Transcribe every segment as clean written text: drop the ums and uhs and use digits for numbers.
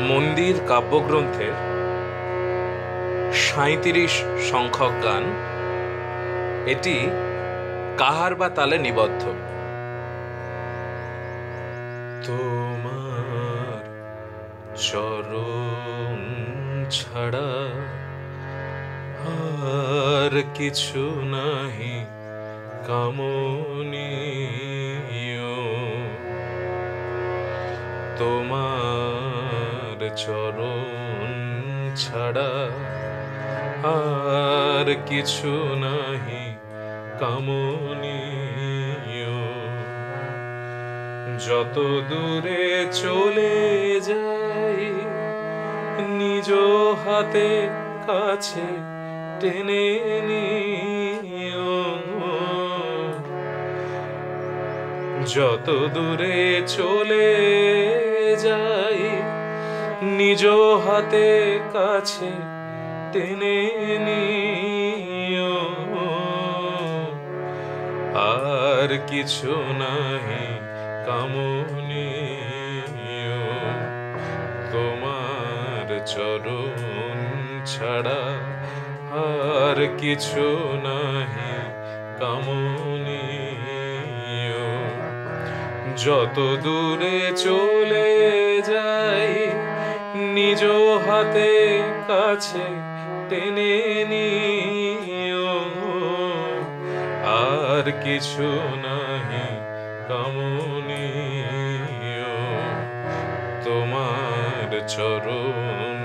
মন্দির কাব্যগ্রন্থের ৩৭ সংখ্যক গান। এটি কাহার বা তালে নিবদ্ধ। তোমার চরণ ছাড়া আর কিছু নাহি কামনীয়, তোমার চরণ ছাড়া আর কিছু নাহি কামনীয়। যত দূরে চলে যাই নিজ হাতে কাছে টেনে নিও, যত দূরে চলে যাই নিজ হাতে কাছে টেনে নিও। আর কিছু নাহি কামনীয়, তোমার চরণ ছাড়া আর কিছু নাহি কামনীয়। যত দূরে চলে যাই নিজ হাতে কাছে টেনে নিও, আর কিছু নাহি কামনীয়। তোমার চরণ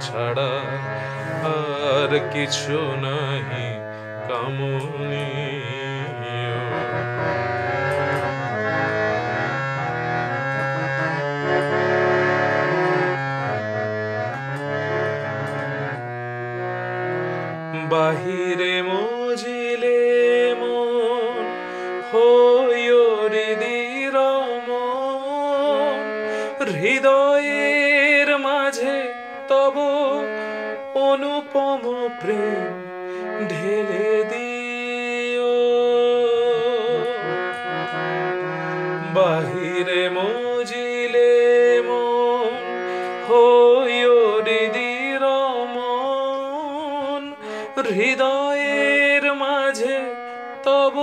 ছাড়া আর কিছু নাহি কামনীয়। বাহিরে মজিলে মন হইরিদির মন, হৃদয়ের মাঝে তব অনুপম প্রেম ঢেলে দিও। বাহিরে মজিলে মন হইরিদির মন, হৃদয়ের মাঝে তব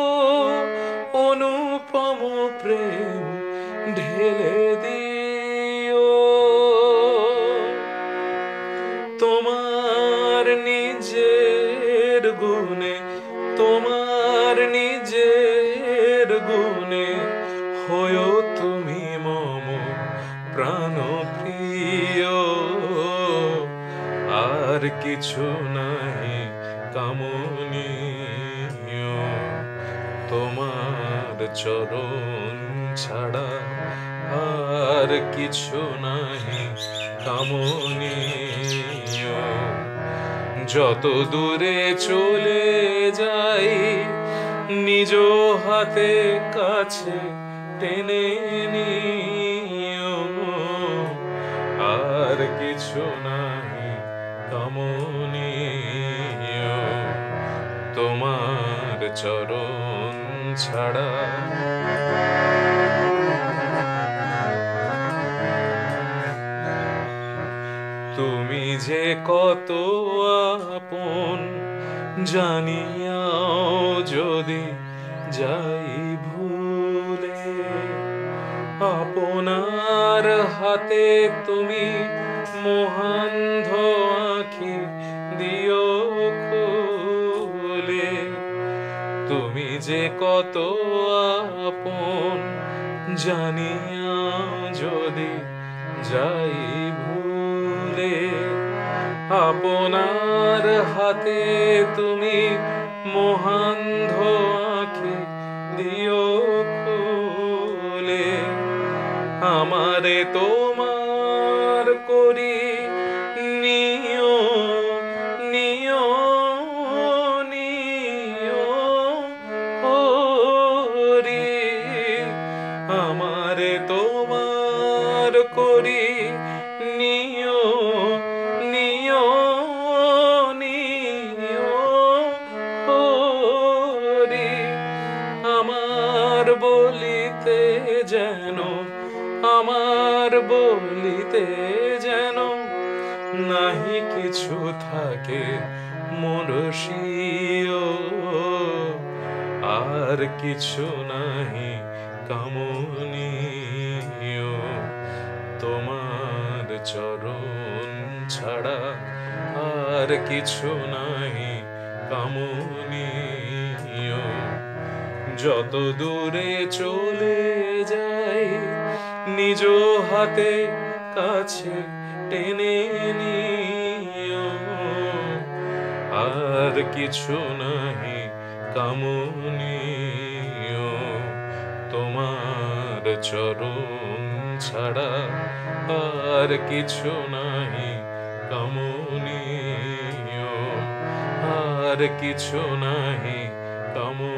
অনুপম প্রেম ঢেলে দিও। তোমার নিজের গুণে, তোমার নিজের গুণে হয়ো তুমি মম প্রাণপ্রিয়। আর কিছু নাহি কামনীয়, তোমার চরণ ছাড়া আর কিছু নাহি কামনীয়। যত দূরে চলে যাই নিজ হাতে কাছে টেনে নিও, আর কিছু নাহি কামনীয়। তোমার চরণ ছাড়া তুমি যে কত আপন জানিয়াও যদি যাই ভুলে, আপনার হাতে তুমি মোহান্ধ আঁখি দিও খুলে। তুমি যে কত আপন জানিয়াও যদি যাই ভুলে, আপনার হাতে তুমি মোহান্ধ আঁখি দিও খুলে। আমারে তোমার করি নিও নিও নিও হরি, আমারে তোমার করি নিও নিও নিও হরি। আমার বলিতে যেন, আমার বলিতে যেন নাহি কিছু থাকে মরসীয়, আর কিছু নাহি কামনীয়, তোমার চরণ ছাড়া আর কিছু নাহি কামনীয়। যত দূরে চলে যাই নিজ হাতে কাছে টেনে নিও, আর কিছু নাহি কামনীয়, তোমার চরণ ছাড়া আর কিছু নাহি কামনীয়, আর কিছু নাহি কামনীয়।